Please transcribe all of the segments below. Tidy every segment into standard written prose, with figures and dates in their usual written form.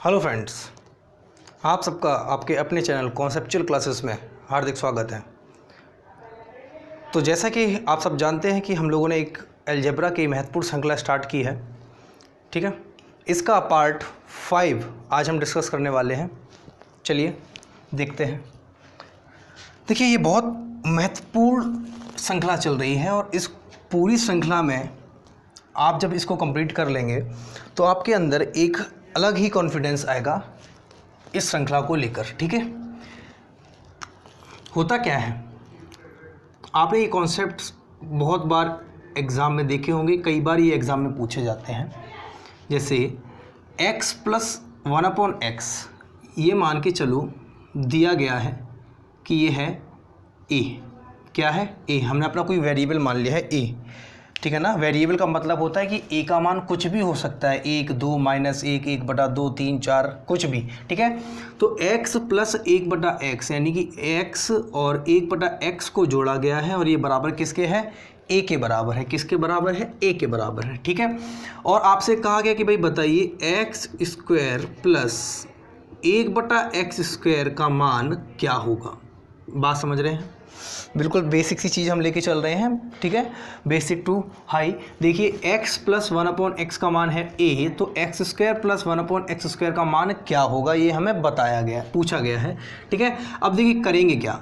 Hello friends, आप सबका आपके अपने चैनल कॉन्सेप्चुअल क्लासेस में हार्दिक स्वागत है। तो जैसा कि आप सब जानते हैं कि हम लोगों ने एक अलजेब्रा की महत्वपूर्ण श्रृंखला स्टार्ट की है, ठीक है। इसका पार्ट 5 आज हम डिस्कस करने वाले हैं। चलिए देखते हैं। देखिए, ये बहुत महत्वपूर्ण श्रृंखला चल रही है और इस पूरी श्रृंखला में आप जब इसको कंप्लीट कर लेंगे तो आपके अंदर एक अलग ही कॉन्फिडेंस आएगा इस श्रृंखला को लेकर, ठीक है। होता क्या है, आपने ये कॉन्सेप्ट्स बहुत बार एग्ज़ाम में देखे होंगे, कई बार ये एग्ज़ाम में पूछे जाते हैं। जैसे x प्लस 1/x, ये मान के चलो दिया गया है कि ये है a। क्या है? a। हमने अपना कोई वेरिएबल मान लिया है a, ठीक है ना। वेरिएबल का मतलब होता है कि a का मान कुछ भी हो सकता है, 1, 2, -1, 1/2, 3, 4, कुछ भी, ठीक है। तो x प्लस 1/x यानी कि x और 1/x को जोड़ा गया है और ये बराबर किसके है? a के बराबर है। किसके बराबर है? a के बराबर है, ठीक है। और आपसे कहा गया कि भाई बताइए x² प्लस 1/x² का मान क्या होगा। बात समझ रहे हैं? बिल्कुल बेसिक सी चीज़ हम लेके चल रहे हैं, ठीक है। Basic to high. देखिए, x प्लस 1/x का मान है a, तो x² प्लस 1/x² का मान क्या होगा, ये हमें बताया गया, पूछा गया है, ठीक है। अब देखिए करेंगे क्या।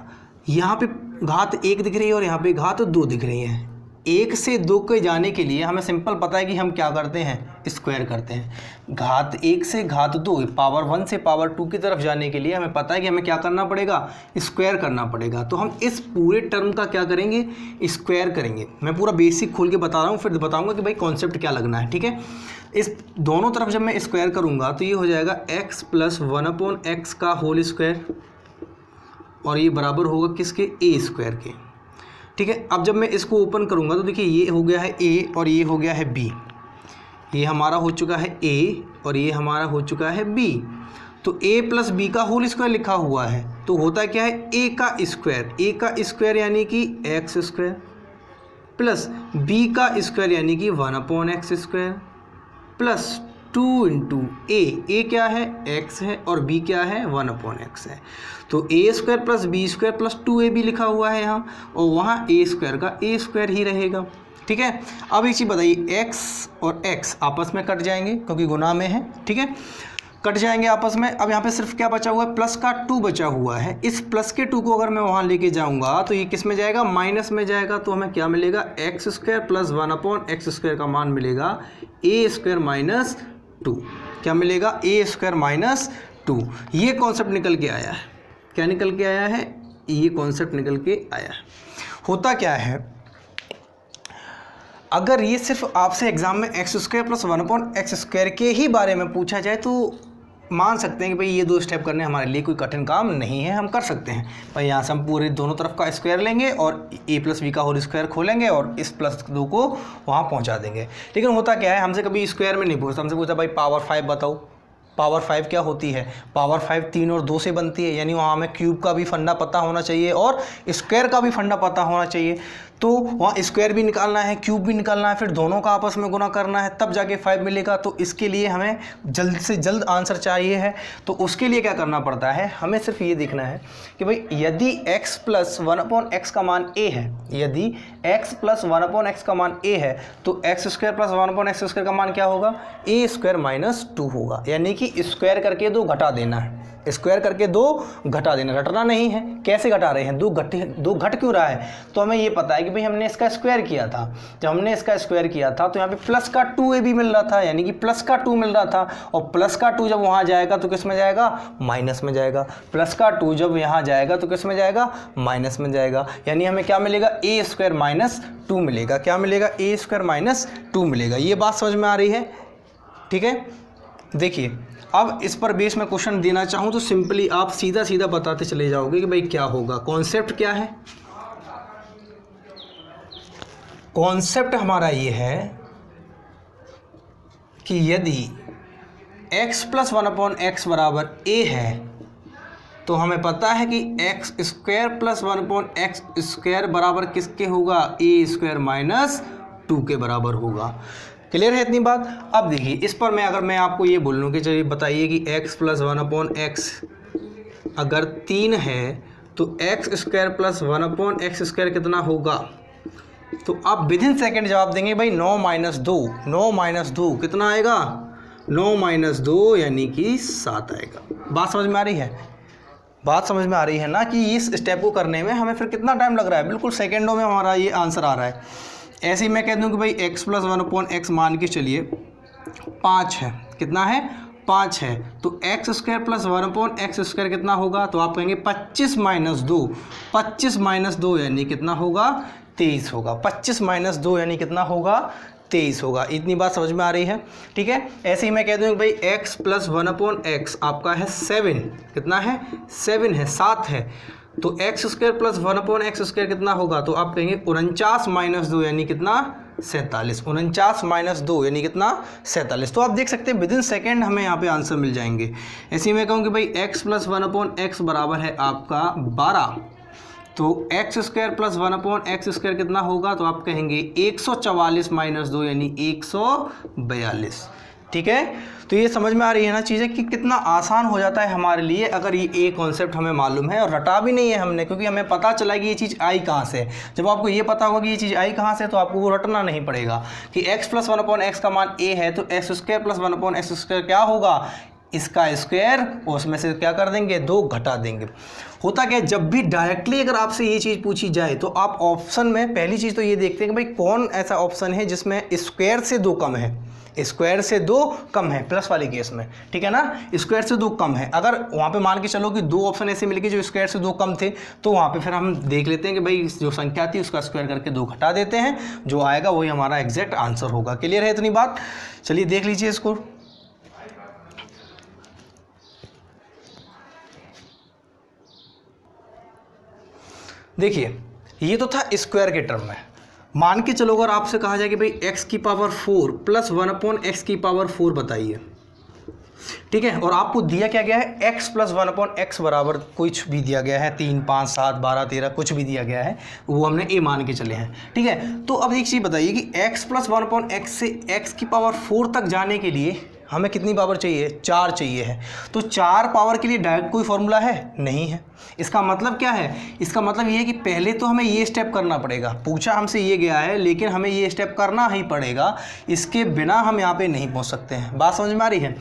यहाँ पे घात 1 दिख रही है और यहाँ पे घात 2 दिख रही है। 1 से 2 के जाने के लिए हमें सिंपल पता है कि हम क्या करते हैं, स्क्वायर करते हैं। घात 1 से घात 2, पावर 1 से पावर 2 की तरफ जाने के लिए हमें पता है कि हमें क्या करना पड़ेगा, स्क्वायर करना पड़ेगा। तो हम इस पूरे टर्म का क्या करेंगे, स्क्वायर करेंगे। मैं पूरा बेसिक खोल के बता रहा हूँ, फिर बताऊँगा कि भाई कॉन्सेप्ट क्या लगना है, ठीक है। इस दोनों तरफ जब मैं स्क्वायर करूँगा तो ये हो जाएगा x प्लस 1/x का होल स्क्वायर और ये बराबर होगा किसके, a² के, ठीक है। अब जब मैं इसको ओपन करूंगा तो देखिए ये हो गया है a और ये हो गया है b। ये हमारा हो चुका है a और ये हमारा हो चुका है b। तो a प्लस b का होल स्क्वायर लिखा हुआ है, तो होता क्या है, a का स्क्वायर यानी कि x² प्लस b का स्क्वायर यानी कि 1/x² प्लस 2 इंटू a क्या है, x है और b क्या है, 1/x है। तो a² plus b² plus 2ab लिखा हुआ है यहाँ, और वहाँ a² का a² ही रहेगा, ठीक है। अब एक चीज़ बताइए, x और x आपस में कट जाएंगे क्योंकि गुना में है, ठीक है, कट जाएंगे आपस में। अब यहाँ पे सिर्फ क्या बचा हुआ है, प्लस का 2 बचा हुआ है। इस प्लस के 2 को अगर मैं वहाँ लेके जाऊँगा तो ये किस में जाएगा, माइनस में जाएगा। तो हमें क्या मिलेगा, x² प्लस 1/x² का मान मिलेगा a² माइनस 2। क्या मिलेगा, a² माइनस 2। ये कॉन्सेप्ट निकल के आया है। क्या निकल के आया है, ये कॉन्सेप्ट निकल के आया है। होता क्या है, अगर ये सिर्फ आपसे एग्जाम में x² प्लस 1/x² के ही बारे में पूछा जाए तो मान सकते हैं कि भाई ये 2 स्टेप करने हमारे लिए कोई कठिन काम नहीं है, हम कर सकते हैं। भाई यहाँ से हम पूरे दोनों तरफ का स्क्वायर लेंगे और a प्लस b का होल स्क्वायर खोलेंगे और इस प्लस 2 को वहाँ पहुँचा देंगे। लेकिन होता क्या है, हमसे कभी स्क्वायर में नहीं पूछता, हमसे पूछता भाई पावर 5 बताओ। पावर 5 क्या होती है, पावर 5 3 और 2 से बनती है, यानी वहाँ हमें क्यूब का भी फंडा पता होना चाहिए और स्क्वायर का भी फंडा पता होना चाहिए। तो वहाँ स्क्वायर भी निकालना है, क्यूब भी निकालना है, फिर दोनों का आपस में गुना करना है, तब जाके 5 मिलेगा। तो इसके लिए हमें जल्द से जल्द आंसर चाहिए है। तो उसके लिए क्या करना पड़ता है, हमें सिर्फ ये देखना है कि भाई यदि x प्लस 1/x का मान a है, यदि x प्लस 1/x का मान a है तो x² प्लस 1/x² का मान क्या होगा, a² माइनस 2 होगा। यानी कि स्क्वायर करके 2 घटा देना है, स्क्वायर करके 2 घटा देना, रटना नहीं है। कैसे घटा रहे हैं, 2 घट क्यों रहा है, तो हमें ये पता है कि भाई हमने इसका स्क्वायर किया था। जब हमने इसका स्क्वायर किया था तो यहाँ पे प्लस का 2ab मिल रहा था, यानी कि प्लस का 2 मिल रहा था, और प्लस का 2 जब वहाँ जाएगा तो किस में जाएगा, माइनस में जाएगा। प्लस का 2 जब यहाँ जाएगा तो किस में जाएगा, माइनस में जाएगा। यानी हमें क्या मिलेगा, a² माइनस 2 मिलेगा। क्या मिलेगा, a² माइनस 2 मिलेगा। ये बात समझ में आ रही है, ठीक है। देखिए, अब इस पर बेस में क्वेश्चन देना चाहूँ तो सिंपली आप सीधा सीधा बताते चले जाओगे कि भाई क्या होगा। कॉन्सेप्ट क्या है, कॉन्सेप्ट हमारा ये है कि यदि x प्लस 1/x बराबर a है तो हमें पता है कि x² प्लस 1/x² बराबर किसके होगा, a² माइनस 2 के बराबर होगा। क्लियर है इतनी बात। अब देखिए इस पर मैं आपको ये बोल लूँ कि चलिए बताइए कि x प्लस 1/x अगर 3 है तो x square plus 1/x square कितना होगा, तो आप विद इन सेकेंड जवाब देंगे भाई 9 माइनस 2, 9 माइनस 2 कितना आएगा, 9 माइनस 2 यानी कि 7 आएगा। बात समझ में आ रही है, बात समझ में आ रही है ना कि इस स्टेप को करने में हमें फिर कितना टाइम लग रहा है, बिल्कुल सेकेंडों में हमारा ये आंसर आ रहा है। ऐसे ही मैं कह दूं कि भाई x प्लस 1/x मान के चलिए 5 है, कितना है 5 है, तो x square plus 1/x square कितना होगा, तो आप कहेंगे 25 माइनस 2, 25 माइनस 2 यानी कितना होगा 23 होगा, 25 माइनस 2 यानी कितना होगा 23 होगा। इतनी बात समझ में आ रही है, ठीक है। ऐसे ही मैं कह दूँ कि भाई x प्लस 1/x आपका है 7, कितना है 7 है, 7 है, तो x square plus 1/x square कितना होगा, तो आप कहेंगे 49 माइनस 2 यानी कितना 47, 49 माइनस 2 यानी कितना 47। तो आप देख सकते हैं विद इन सेकेंड हमें यहाँ पे आंसर मिल जाएंगे। ऐसे ही मैं कहूँ कि भाई x प्लस 1/x बराबर है आपका 12, तो x square plus 1/x square कितना होगा, तो आप कहेंगे 144 माइनस 2 यानी 142, ठीक है। तो ये समझ में आ रही है ना चीज़ें कि कितना आसान हो जाता है हमारे लिए अगर ये कॉन्सेप्ट हमें मालूम है और रटा भी नहीं है हमने, क्योंकि हमें पता चला कि ये चीज़ आई कहाँ से है। जब आपको ये पता होगा कि ये चीज़ आई कहाँ से, तो आपको वो रटना नहीं पड़ेगा कि x प्लस 1/x का मान a है, तो x square plus 1/x square क्या होगा, इसका स्क्वायर, और उसमें से क्या कर देंगे 2 घटा देंगे। होता क्या है, जब भी डायरेक्टली अगर आपसे ये चीज़ पूछी जाए तो आप ऑप्शन में पहली चीज़ तो ये देखते हैं कि भाई कौन ऐसा ऑप्शन है जिसमें स्क्वायर से 2 कम है, स्क्वायर से 2 कम है प्लस वाले केस में, ठीक है ना, स्क्वायर से 2 कम है। अगर वहाँ पे मान के चलो कि 2 ऑप्शन ऐसे मिल गए जो स्क्वायर से 2 कम थे, तो वहाँ पे फिर हम देख लेते हैं कि भाई जो संख्या थी उसका स्क्वायर करके 2 घटा देते हैं, जो आएगा वही हमारा एग्जैक्ट आंसर होगा। क्लियर है इतनी बात। चलिए देख लीजिए इसको। देखिए ये तो था स्क्वायर के टर्म में। मान के चलो अगर आपसे कहा जाए कि भाई x की पावर 4 प्लस 1/x की पावर 4 बताइए, ठीक है, और आपको दिया क्या गया है x प्लस 1/x बराबर कुछ भी दिया गया है, 3 5 7 12 13 कुछ भी दिया गया है, वो हमने a मान के चले हैं, ठीक है। तो अब एक चीज़ बताइए कि x प्लस 1/x से x की पावर 4 तक जाने के लिए हमें कितनी पावर चाहिए, 4 चाहिए है। तो 4 पावर के लिए डायरेक्ट कोई फॉर्मूला है नहीं है। इसका मतलब क्या है, इसका मतलब ये है कि पहले तो हमें ये स्टेप करना पड़ेगा। पूछा हमसे ये गया है लेकिन हमें ये स्टेप करना ही पड़ेगा, इसके बिना हम यहाँ पे नहीं पहुँच सकते हैं। बात समझ में आ रही है।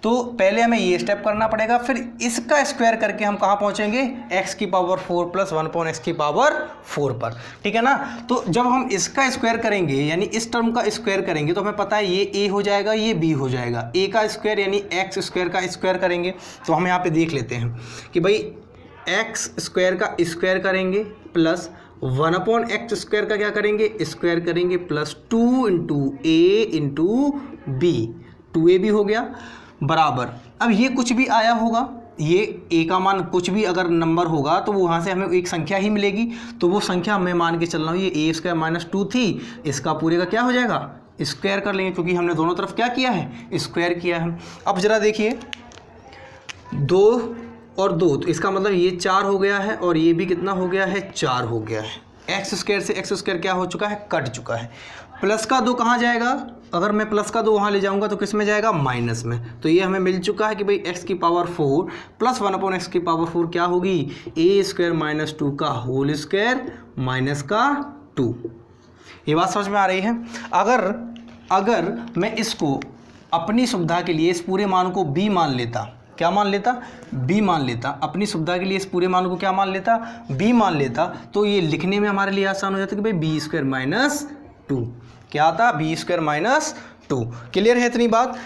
तो पहले हमें ये स्टेप करना पड़ेगा, फिर इसका स्क्वायर करके हम कहाँ पहुँचेंगे, x की पावर 4 प्लस 1/x की पावर 4 पर, ठीक है ना। तो जब हम इसका स्क्वायर करेंगे यानी इस टर्म का स्क्वायर करेंगे तो हमें पता है ये a हो जाएगा, ये b हो जाएगा। a का स्क्वायर यानी x स्क्वायर का स्क्वायर करेंगे, तो हम यहाँ पे देख लेते हैं कि भाई x स्क्वायर का स्क्वायर करेंगे प्लस 1/x स्क्वायर का क्या करेंगे, स्क्वायर करेंगे, plus 2 into a into b, 2ab हो गया बराबर। अब ये कुछ भी आया होगा, ये a का मान कुछ भी अगर नंबर होगा तो वहाँ से हमें एक संख्या ही मिलेगी, तो वो संख्या मैं मान के चल रहा हूँ ये a स्क्वायर माइनस 2 थी, इसका पूरे का क्या हो जाएगा स्क्वायर कर लेंगे, क्योंकि हमने दोनों तरफ क्या किया है स्क्वायर किया है। अब जरा देखिए 2 और 2, तो इसका मतलब ये 4 हो गया है और ये भी कितना हो गया है 4 हो गया है। एक्स स्क्वायर से एक्स स्क्वायर क्या हो चुका है, कट चुका है। प्लस का 2 कहाँ जाएगा, अगर मैं प्लस का 2 वहाँ ले जाऊँगा तो किस में जाएगा, माइनस में। तो ये हमें मिल चुका है कि भाई x की पावर 4 प्लस 1/x की पावर 4 क्या होगी, a स्क्वायर माइनस 2 का होल स्क्वायर माइनस का 2। ये बात समझ में आ रही है। अगर मैं इसको अपनी सुविधा के लिए इस पूरे मान को b मान लेता, क्या मान लेता, b मान लेता, अपनी सुविधा के लिए इस पूरे मान को क्या मान लेता, b मान लेता, तो ये लिखने में हमारे लिए आसान हो जाता कि भाई b स्क्वायर माइनस 2 क्या आता, b स्क्वायर माइनस 2। क्लियर है इतनी बात।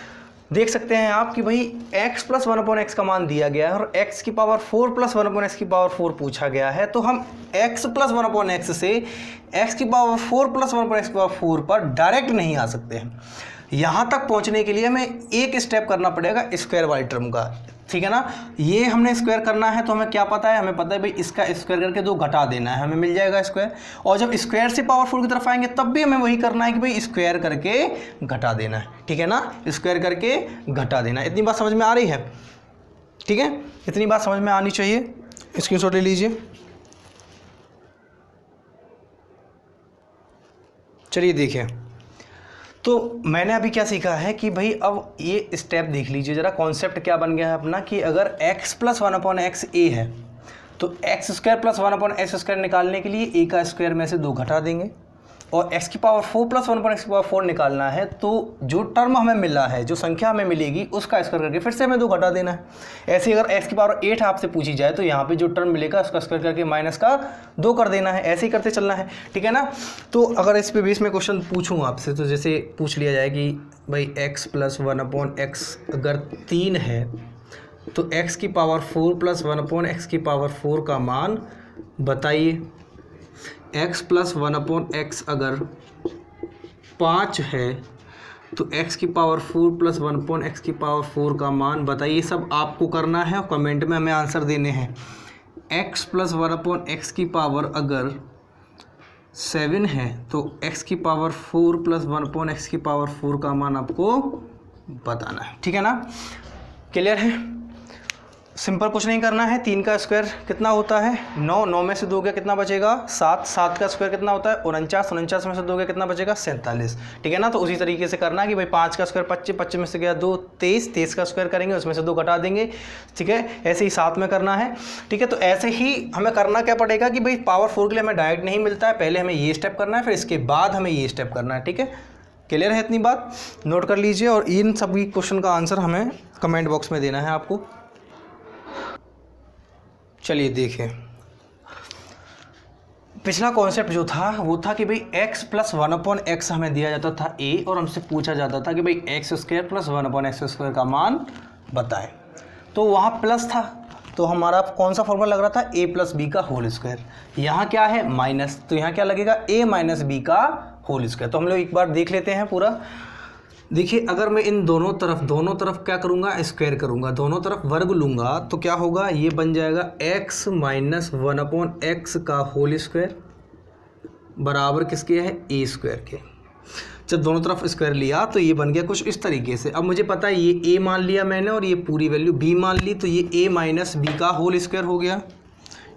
देख सकते हैं आप कि भाई x प्लस 1/x का मान दिया गया है और x की पावर 4 प्लस 1/x की पावर 4 पूछा गया है, तो हम x प्लस 1/x से x की पावर 4 प्लस 1/x की पावर 4 पर डायरेक्ट नहीं आ सकते हैं। यहाँ तक पहुँचने के लिए हमें एक स्टेप करना पड़ेगा स्क्वायर वाली टर्म का, ठीक है ना। ये हमने स्क्वायर करना है तो हमें क्या पता है, हमें पता है भाई इसका स्क्वायर करके 2 घटा देना है, हमें मिल जाएगा स्क्वायर। और जब स्क्वायर से पावर 4 की तरफ आएंगे तब भी हमें वही करना है कि भाई स्क्वायर करके घटा देना है, ठीक है ना, स्क्वायर करके घटा देना। इतनी बात समझ में आ रही है, ठीक है, इतनी बात समझ में आनी चाहिए। स्क्रीनशॉट ले लीजिए। चलिए देखिए, तो मैंने अभी क्या सीखा है कि भाई अब ये स्टेप देख लीजिए ज़रा, कॉन्सेप्ट क्या बन गया है अपना कि अगर x प्लस 1/x a है तो x square plus 1/x square निकालने के लिए a का स्क्वायर में से 2 घटा देंगे, और x की पावर 4 प्लस 1/x की पावर 4 निकालना है तो जो टर्म हमें मिला है, जो संख्या हमें मिलेगी उसका स्क्वायर करके फिर से हमें 2 घटा देना है। ऐसे अगर x की पावर 8 आपसे पूछी जाए तो यहाँ पे जो टर्म मिलेगा उसका स्क्वायर करके माइनस का 2 कर देना है, ऐसे ही करते चलना है, ठीक है ना। तो अगर इस पे बेस में क्वेश्चन पूछूँ आपसे तो जैसे पूछ लिया जाए कि भाई x प्लस 1/x अगर 3 है तो x की पावर 4 प्लस 1/x की पावर 4 का मान बताइए। x प्लस 1/x अगर 5 है तो x की पावर 4 प्लस 1/x की पावर 4 का मान बताइए। सब आपको करना है और कमेंट में हमें आंसर देने हैं। x प्लस 1/x की पावर अगर 7 है तो x की पावर 4 प्लस 1/x की पावर 4 का मान आपको बताना है, ठीक है ना। क्लियर है? सिंपल कुछ नहीं करना है। 3 का स्क्वायर कितना होता है 9, 9 में से 2 गया कितना बचेगा 7, 7 का स्क्वायर कितना होता है 49, 49 में से 2 गया कितना बचेगा 47, ठीक है ना। तो उसी तरीके से करना है कि भाई 5 का स्क्वायर 25, 25 में से गया 2, 23, 23 का स्क्वायर करेंगे उसमें से 2 घटा देंगे, ठीक है। ऐसे ही 7 में करना है, ठीक है। तो ऐसे ही हमें करना क्या पड़ेगा कि भाई पावर 4 के लिए हमें डायरेक्ट नहीं मिलता है, पहले हमें ये स्टेप करना है फिर इसके बाद हमें ये स्टेप करना है, ठीक है। क्लियर है? इतनी बात नोट कर लीजिए और इन सभी क्वेश्चन का आंसर हमें कमेंट बॉक्स में देना है आपको। चलिए देखें, पिछला कॉन्सेप्ट जो था वो था कि भाई x प्लस 1/x हमें दिया जाता था a और हमसे पूछा जाता था कि भाई x square plus 1/x square का मान बताएं। तो वहाँ प्लस था तो हमारा कौन सा फॉर्मूला लग रहा था a प्लस बी का होल स्क्वायर। यहाँ क्या है माइनस, तो यहाँ क्या लगेगा a माइनस बी का होल स्क्वायर। तो हम लोग एक बार देख लेते हैं पूरा। देखिए अगर मैं इन दोनों तरफ क्या करूँगा स्क्वायर करूँगा, दोनों तरफ वर्ग लूँगा तो क्या होगा ये बन जाएगा x माइनस 1/x का होल स्क्वायर बराबर किसके है a स्क्वायर के। जब दोनों तरफ स्क्वायर लिया तो ये बन गया कुछ इस तरीके से। अब मुझे पता है ये a मान लिया मैंने और ये पूरी वैल्यू b मान ली, तो ये a माइनस बी का होल स्क्वायर हो गया,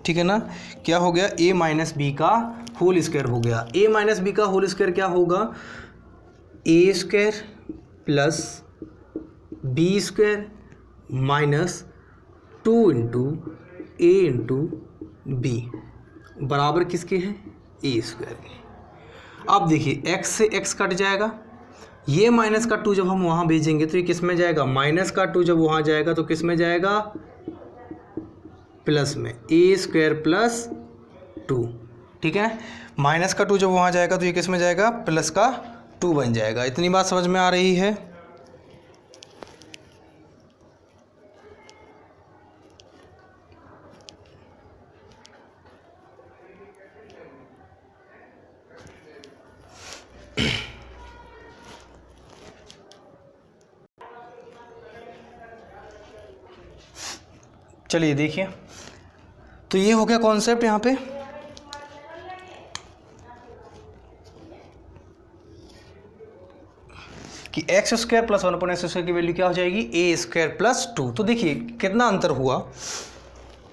ठीक है ना। क्या हो गया a माइनस बी का होल स्क्वायर हो गया। a माइनस बी का होल स्क्वायर क्या होगा a square plus b square minus 2 into a into b बराबर किसके हैं ए स्क्वायर के। अब देखिए x से x कट जाएगा, ये माइनस का 2 जब हम वहाँ भेजेंगे तो ये किस में जाएगा माइनस का 2 जब वहाँ जाएगा तो किस में जाएगा प्लस में, ए स्क्वायर प्लस 2, ठीक है। माइनस का 2 जब वहाँ जाएगा तो ये किस में जाएगा प्लस का 2 बन जाएगा। इतनी बात समझ में आ रही है? चलिए देखिए, तो ये हो गया कॉन्सेप्ट यहाँ पे। कि x square plus 1/x square की वैल्यू क्या हो जाएगी ए स्क्वायर प्लस 2। तो देखिए कितना अंतर हुआ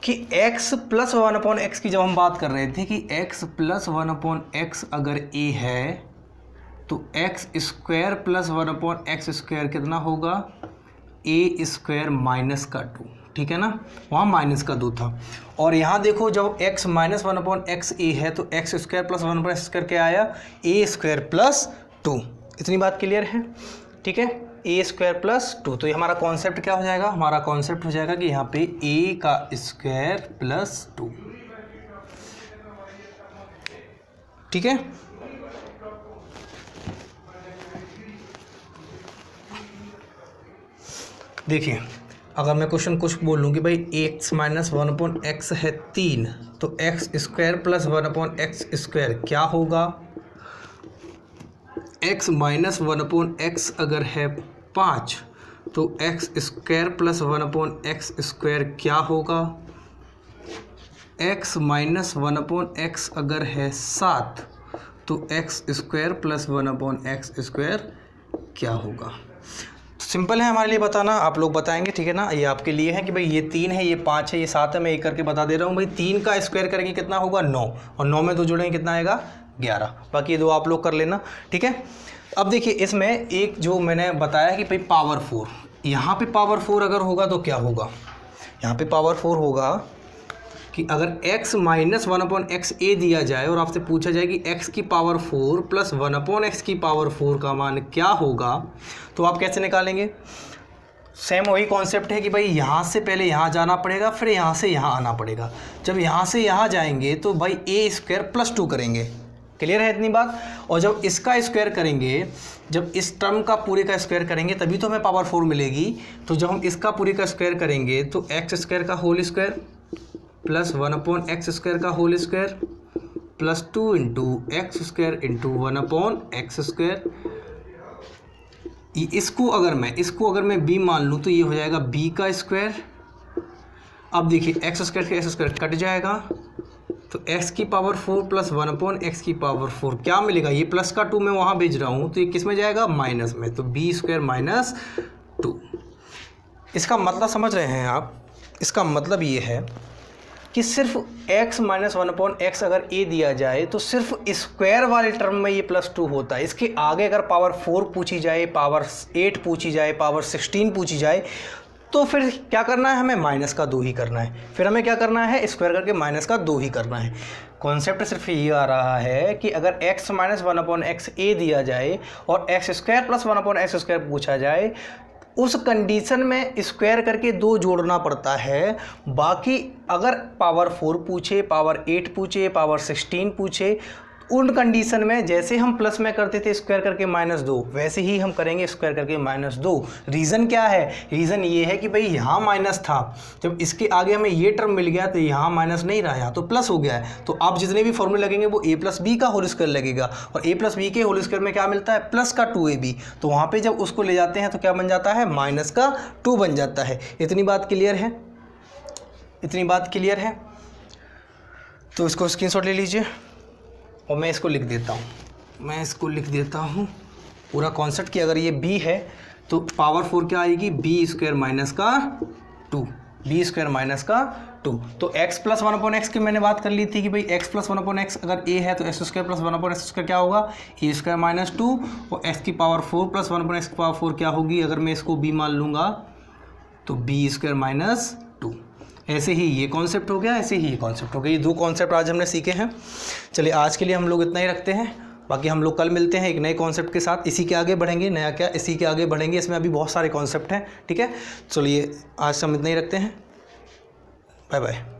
कि x प्लस 1/x की जब हम बात कर रहे थे कि x प्लस 1/x अगर a है तो x square plus 1/x square कितना होगा a स्क्वायर माइनस का 2, ठीक है ना। वहाँ माइनस का 2 था और यहाँ देखो जब x माइनस 1/x a है तो x square plus 1/x square क्या आया a स्क्वायर प्लस 2। इतनी बात क्लियर है, ठीक है। ए स्क्वायर प्लस 2, तो ये हमारा कॉन्सेप्ट क्या हो जाएगा, हमारा कॉन्सेप्ट हो जाएगा कि यहाँ पे a का स्क्वायर प्लस 2, ठीक है। देखिए अगर मैं क्वेश्चन कुछ बोल लूँ कि भाई x माइनस 1/x है 3 तो x square plus 1/x square क्या होगा। x माइनस 1/x अगर है 5 तो x square plus 1/x square क्या होगा। x माइनस 1/x अगर है 7 तो x square plus 1/x square क्या होगा। सिंपल है हमारे लिए बताना, आप लोग बताएंगे, ठीक है ना। ये आपके लिए है कि भाई ये 3 है, ये 5 है, ये 7 है, मैं एक करके बता दे रहा हूँ। भाई 3 का स्क्वायर करेंगे कितना होगा 9 और 9 में 2 जोड़ेंगे कितना आएगा 11। बाकी ये 2 आप लोग कर लेना, ठीक है। अब देखिए इसमें एक जो मैंने बताया कि भाई पावर 4, यहाँ पे पावर 4 अगर होगा तो क्या होगा, यहाँ पे पावर 4 होगा कि अगर x माइनस 1/x a दिया जाए और आपसे पूछा जाए कि x की पावर 4 प्लस 1/x की पावर 4 का मान क्या होगा, तो आप कैसे निकालेंगे। सेम वही कॉन्सेप्ट है कि भाई यहाँ से पहले यहाँ जाना पड़ेगा, फिर यहाँ से यहाँ आना पड़ेगा। जब यहाँ से यहाँ जाएंगे तो भाई a² प्लस 2 करेंगे, क्लियर है इतनी बात। और जब इसका स्क्वायर करेंगे, जब इस टर्म का पूरे का स्क्वायर करेंगे तभी तो हमें पावर 4 मिलेगी। तो जब हम इसका पूरे का स्क्वायर करेंगे तो x² का होल स्क्वायर प्लस 1/x² का whole square plus 2 × x² × 1/x²। इसको अगर मैं b मान लूँ तो ये हो जाएगा b का स्क्वायर। अब देखिए x² कट जाएगा तो x की पावर 4 प्लस 1/x की पावर 4 क्या मिलेगा, ये प्लस का 2 मैं वहाँ भेज रहा हूँ तो ये किस में जाएगा, माइनस में, तो b² माइनस 2। इसका मतलब समझ रहे हैं आप, इसका मतलब ये है कि सिर्फ x माइनस 1/x अगर a दिया जाए तो सिर्फ स्क्वायर वाले टर्म में ये प्लस 2 होता है। इसके आगे अगर पावर 4 पूछी जाए, पावर 8 पूछी जाए, पावर 16 पूछी जाए तो फिर क्या करना है, हमें माइनस का 2 ही करना है। फिर हमें क्या करना है, स्क्वायर करके माइनस का 2 ही करना है। कॉन्सेप्ट सिर्फ ये आ रहा है कि अगर x माइनस 1/x a दिया जाए और x² प्लस 1/x² पूछा जाए, उस कंडीशन में स्क्वायर करके 2 जोड़ना पड़ता है। बाकी अगर पावर 4 पूछे, पावर 8 पूछे, पावर 16 पूछे, उन कंडीशन में जैसे हम प्लस में करते थे स्क्वायर करके -2, वैसे ही हम करेंगे स्क्वायर करके -2। रीज़न क्या है, रीज़न ये है कि भाई यहाँ माइनस था, जब इसके आगे हमें ये टर्म मिल गया तो यहाँ माइनस नहीं रहा, यहाँ तो प्लस हो गया है। तो आप जितने भी फॉर्मूले लगेंगे वो a प्लस बी का होल स्क्वायर लगेगा, और a प्लस बी के होल स्क्वायर में क्या मिलता है, प्लस का 2ab। तो वहाँ पर जब उसको ले जाते हैं तो क्या बन जाता है, माइनस का 2 बन जाता है। इतनी बात क्लियर है, इतनी बात क्लियर है। तो इसको स्क्रीनशॉट ले लीजिए और मैं इसको लिख देता हूँ, पूरा कॉन्सेप्ट कि अगर ये b है तो पावर 4 क्या आएगी, b² माइनस का 2, b² माइनस का 2। तो x प्लस 1/x की मैंने बात कर ली थी कि भाई x प्लस 1/x अगर a है तो x² प्लस 1/x² क्या होगा, a² माइनस 2, और x की पावर 4 प्लस 1/x की पावर 4 क्या होगी, अगर मैं इसको b मान लूँगा तो b² माइनस 2। ऐसे ही ये कॉन्सेप्ट हो गया, ऐसे ही ये कॉन्सेप्ट हो गया। ये 2 कॉन्सेप्ट आज हमने सीखे हैं। चलिए आज के लिए हम लोग इतना ही रखते हैं, बाकी हम लोग कल मिलते हैं एक नए कॉन्सेप्ट के साथ। इसी के आगे बढ़ेंगे, नया क्या, इसी के आगे बढ़ेंगे। इसमें अभी बहुत सारे कॉन्सेप्ट हैं, ठीक है। चलिए आज हम इतना ही रखते हैं, बाय बाय।